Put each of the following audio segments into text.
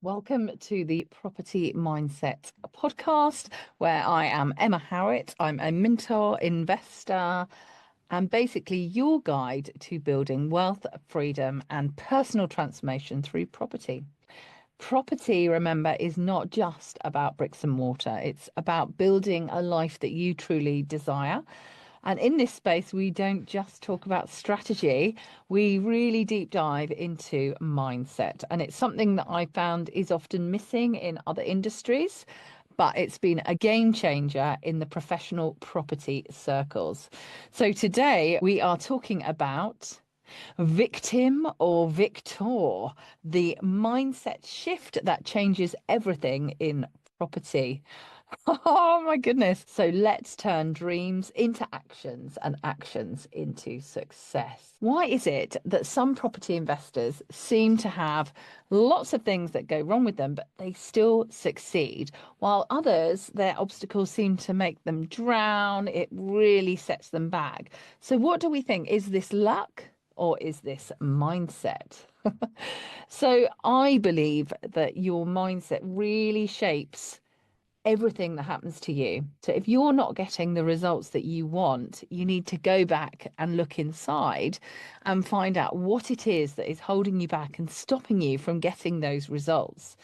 Welcome to the Property Mindset podcast, where I am Emma Howitt. I'm a mentor, investor, and basically your guide to building wealth, freedom, and personal transformation through property. Property, remember, is not just about bricks and mortar. It's about building a life that you truly desire. And in this space, we don't just talk about strategy, we really deep dive into mindset. And it's something that I found is often missing in other industries, but it's been a game changer in the professional property circles. So today we are talking about victim or victor, the mindset shift that changes everything in property. Oh my goodness. So let's turn dreams into actions and actions into success. Why is it that some property investors seem to have lots of things that go wrong with them, but they still succeed, while others, their obstacles seem to make them drown? It really sets them back. So, what do we think? Is this luck? Or is this mindset? So I believe that your mindset really shapes everything that happens to you. So if you're not getting the results that you want, you need to go back and look inside and find out what it is that is holding you back and stopping you from getting those results.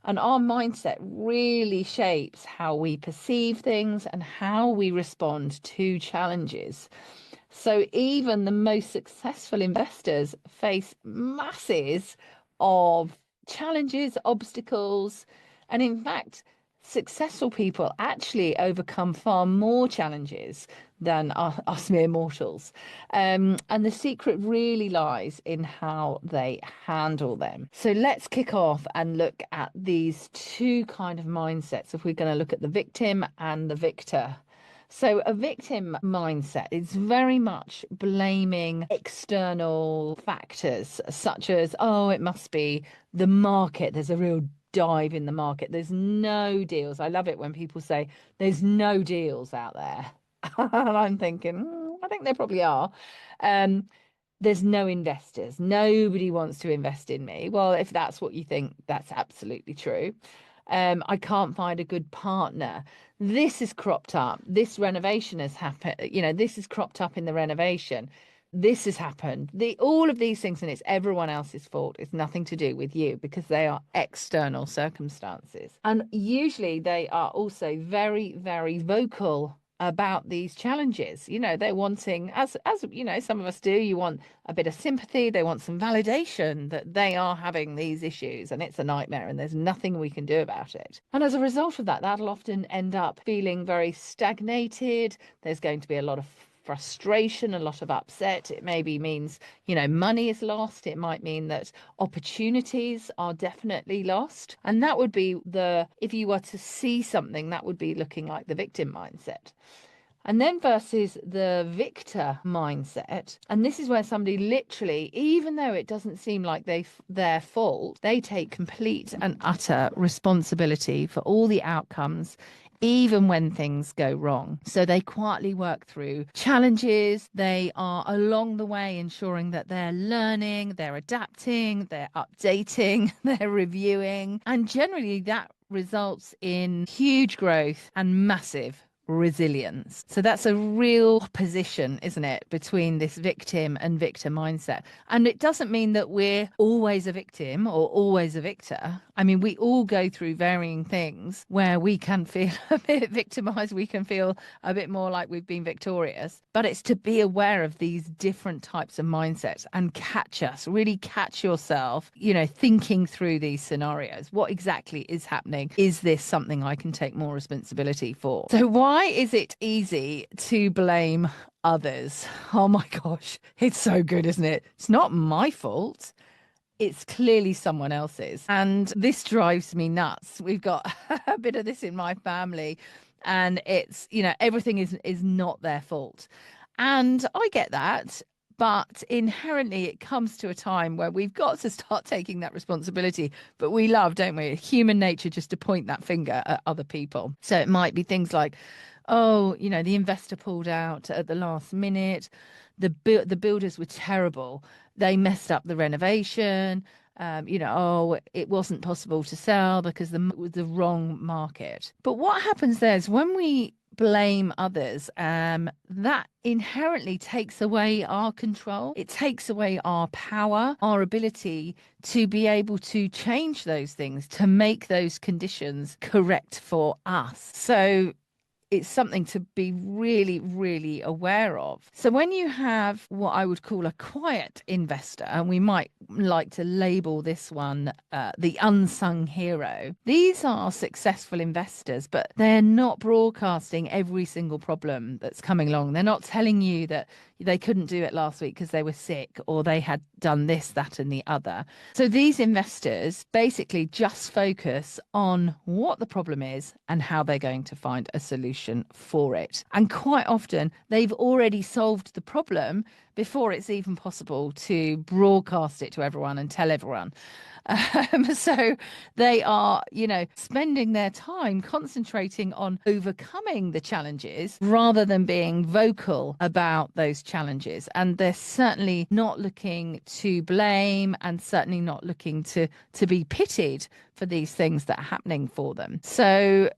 And our mindset really shapes how we perceive things and how we respond to challenges. So even the most successful investors face masses of challenges, obstacles, and in fact, successful people actually overcome far more challenges than us mere mortals. And the secret really lies in how they handle them. So let's kick off and look at these two kind of mindsets if we're going to look at the victim and the victor. So a victim mindset is very much blaming external factors such as, oh, it must be the market. There's a real dive in the market. There's no deals. I love it when people say there's no deals out there. And I'm thinking, I think there probably are. Um, there's no investors. Nobody wants to invest in me. Well, if that's what you think, that's absolutely true. I can't find a good partner. This is cropped up. This renovation has happened. This is cropped up in the renovation. This has happened. All of these things, and it's everyone else's fault. It's nothing to do with you because they are external circumstances. And usually they are also very, very vocal about these challenges. They're wanting, as some of us do, you want a bit of sympathy. They want some validation that they are having these issues and it's a nightmare and there's nothing we can do about it. And as a result of that, that'll often end up feeling very stagnated. There's going to be a lot of frustration, a lot of upset. It maybe means, money is lost. It might mean that opportunities are definitely lost. And that would be if you were to see something, that would be looking like the victim mindset. And then versus the victor mindset. And this is where somebody literally, even though it doesn't seem like their fault, they take complete and utter responsibility for all the outcomes, even when things go wrong. So they quietly work through challenges. They are along the way ensuring that they're learning, they're adapting, they're updating, they're reviewing. And generally that results in huge growth and massive resilience. So that's a real position, isn't it, between this victim and victor mindset. And it doesn't mean that we're always a victim or always a victor. I mean, we all go through varying things where we can feel a bit victimized, we can feel a bit more like we've been victorious. But it's to be aware of these different types of mindsets and really catch yourself, thinking through these scenarios. What exactly is happening? Is this something I can take more responsibility for? So why is it easy to blame others? Oh my gosh, it's so good, isn't it? It's not my fault. It's clearly someone else's. And this drives me nuts. We've got a bit of this in my family, and it's, everything is not their fault. And I get that. But inherently, it comes to a time where we've got to start taking that responsibility. But we love, don't we? Human nature just to point that finger at other people. So it might be things like, oh, the investor pulled out at the last minute. The builders were terrible. They messed up the renovation. Oh, it wasn't possible to sell because it was the wrong market. But what happens there is when we blame others, that inherently takes away our control. It takes away our power, our ability to be able to change those things, to make those conditions correct for us. So it's something to be really, really aware of. So when you have what I would call a quiet investor, and we might like to label this one the unsung hero, these are successful investors, but they're not broadcasting every single problem that's coming along. They're not telling you that they couldn't do it last week because they were sick or they had done this, that, and the other. So these investors basically just focus on what the problem is and how they're going to find a solution for it. And quite often they've already solved the problem before it's even possible to broadcast it to everyone and tell everyone. So they are, spending their time concentrating on overcoming the challenges rather than being vocal about those challenges. And they're certainly not looking to blame and certainly not looking to be pitied for these things that are happening for them. So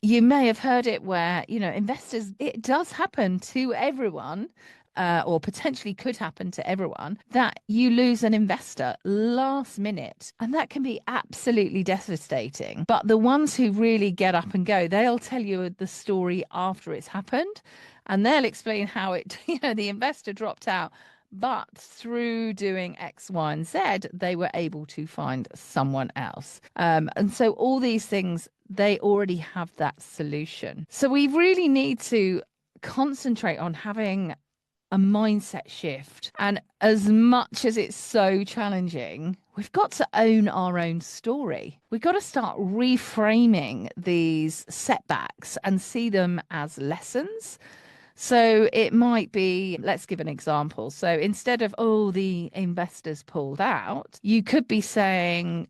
you may have heard it where, investors, it does happen to everyone. Or potentially could happen to everyone, that you lose an investor last minute. And that can be absolutely devastating. But the ones who really get up and go, they'll tell you the story after it's happened. And they'll explain how the investor dropped out. But through doing X, Y, and Z, they were able to find someone else. And so all these things, they already have that solution. So we really need to concentrate on having a mindset shift. And as much as it's so challenging, we've got to own our own story. We've got to start reframing these setbacks and see them as lessons. So it might be, let's give an example. So instead of, oh, the investors pulled out, you could be saying,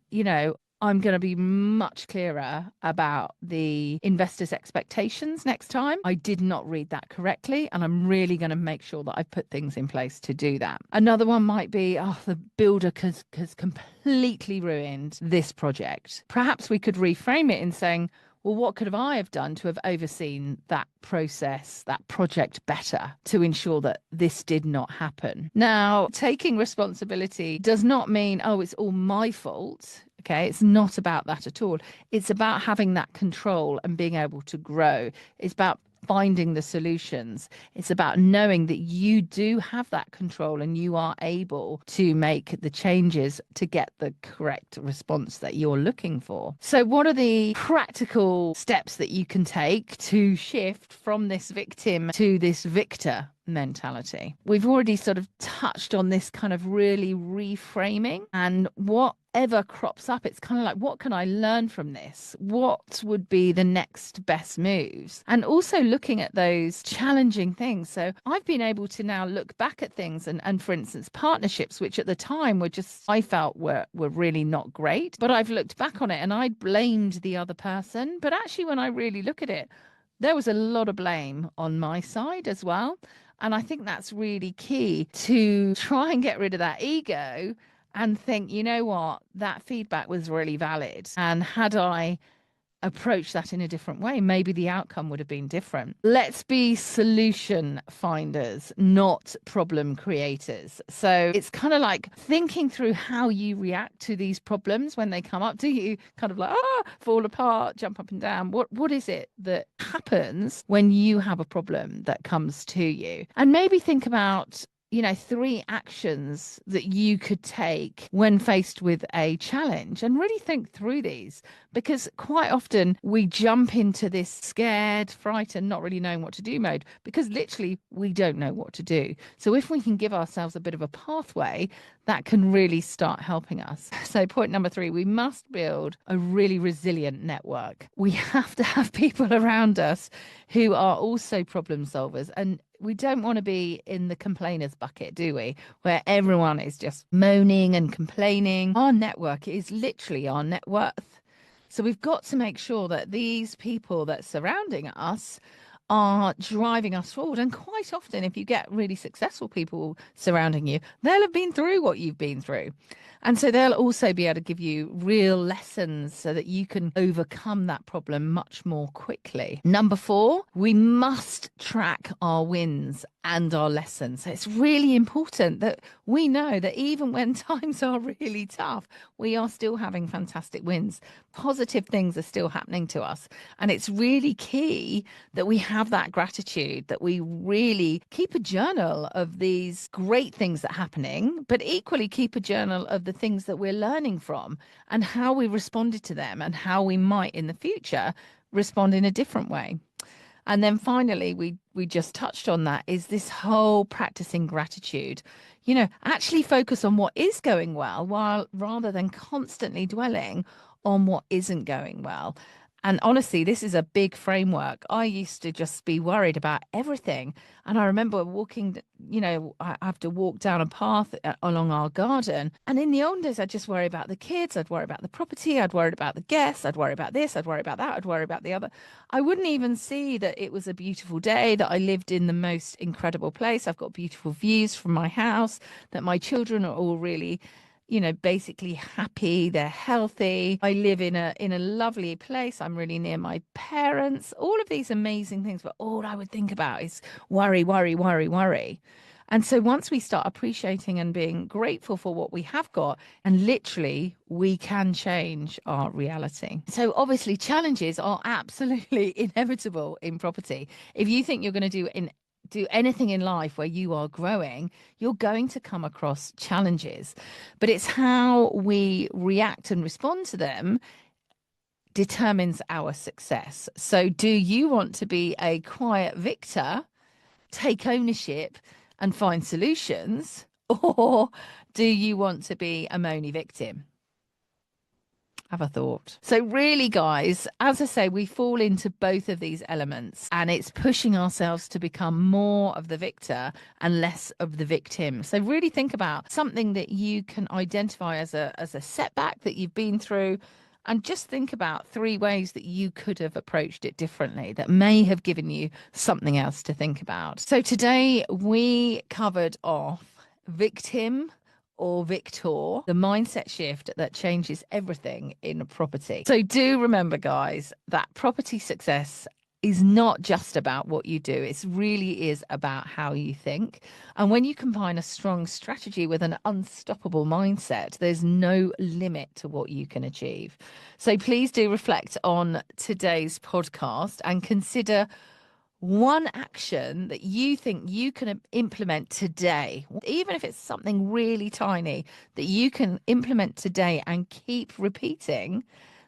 I'm going to be much clearer about the investors' expectations next time. I did not read that correctly, and I'm really going to make sure that I put things in place to do that. Another one might be, oh, the builder has completely ruined this project. Perhaps we could reframe it in saying, well, what could I have done to have overseen that process, that project better to ensure that this did not happen? Now, taking responsibility does not mean, oh, it's all my fault. Okay, it's not about that at all. It's about having that control and being able to grow. It's about finding the solutions. It's about knowing that you do have that control and you are able to make the changes to get the correct response that you're looking for. So what are the practical steps that you can take to shift from this victim to this victor mentality? We've already sort of touched on this kind of really reframing, and whatever crops up, it's kind of like, what can I learn from this? What would be the next best moves? And also looking at those challenging things. So I've been able to now look back at things and for instance, partnerships, which at the time were just, I felt were really not great, but I've looked back on it and I blamed the other person. But actually, when I really look at it, there was a lot of blame on my side as well. And I think that's really key to try and get rid of that ego and think, you know what, that feedback was really valid. And had I approach that in a different way, maybe the outcome would have been different. Let's be solution finders, not problem creators. So it's kind of like thinking through how you react to these problems when they come up. Do you kind of like, fall apart, jump up and down? What is it that happens when you have a problem that comes to you? And maybe think about 3 actions that you could take when faced with a challenge, and really think through these, because quite often we jump into this scared, frightened, not really knowing what to do mode because literally we don't know what to do. So if we can give ourselves a bit of a pathway, that can really start helping us. So point number 3, we must build a really resilient network. We have to have people around us who are also problem solvers, and we don't want to be in the complainers bucket, do we? Where everyone is just moaning and complaining. Our network is literally our net worth. So we've got to make sure that these people that are surrounding us are driving us forward. And quite often, if you get really successful people surrounding you, they'll have been through what you've been through. And so they'll also be able to give you real lessons so that you can overcome that problem much more quickly. Number 4, we must track our wins and our lessons. So it's really important that we know that even when times are really tough, we are still having fantastic wins. Positive things are still happening to us. And it's really key that we have that gratitude, that we really keep a journal of these great things that are happening, but equally keep a journal of the things that we're learning from and how we responded to them and how we might in the future respond in a different way. And then finally, we just touched on that, is this whole practicing gratitude. Actually focus on what is going well, while rather than constantly dwelling on what isn't going well. And honestly, this is a big framework. I used to just be worried about everything. And I remember walking, I have to walk down a path along our garden. And in the old days, I'd just worry about the kids. I'd worry about the property. I'd worry about the guests. I'd worry about this. I'd worry about that. I'd worry about the other. I wouldn't even see that it was a beautiful day, that I lived in the most incredible place. I've got beautiful views from my house, that my children are all really basically happy, they're healthy. I live in a lovely place. I'm really near my parents, all of these amazing things. But all I would think about is worry, worry, worry, worry. And so once we start appreciating and being grateful for what we have got, and literally we can change our reality. So obviously challenges are absolutely inevitable in property. If you think you're going to do anything in life where you are growing, you're going to come across challenges. But it's how we react and respond to them determines our success. So do you want to be a quiet victor, take ownership and find solutions? Or do you want to be a moany victim? Have a thought. So really, guys, as I say, we fall into both of these elements, and it's pushing ourselves to become more of the victor and less of the victim. So really think about something that you can identify as a setback that you've been through, and just think about 3 ways that you could have approached it differently that may have given you something else to think about. So today we covered off victim or victor, the mindset shift that changes everything in property. So do remember, guys, that property success is not just about what you do. It really is about how you think. And when you combine a strong strategy with an unstoppable mindset, there's no limit to what you can achieve. So please do reflect on today's podcast and consider one action that you think you can implement today, even if it's something really tiny that you can implement today and keep repeating,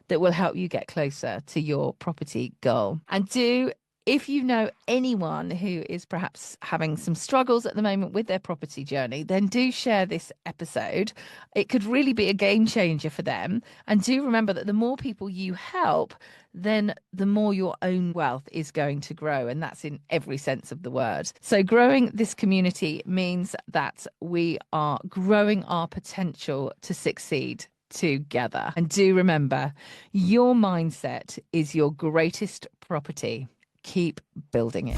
that will help you get closer to your property goal. And if you know anyone who is perhaps having some struggles at the moment with their property journey, then do share this episode. It could really be a game changer for them. And do remember that the more people you help, then the more your own wealth is going to grow. And that's in every sense of the word. So growing this community means that we are growing our potential to succeed together. And do remember, your mindset is your greatest property. Keep building it.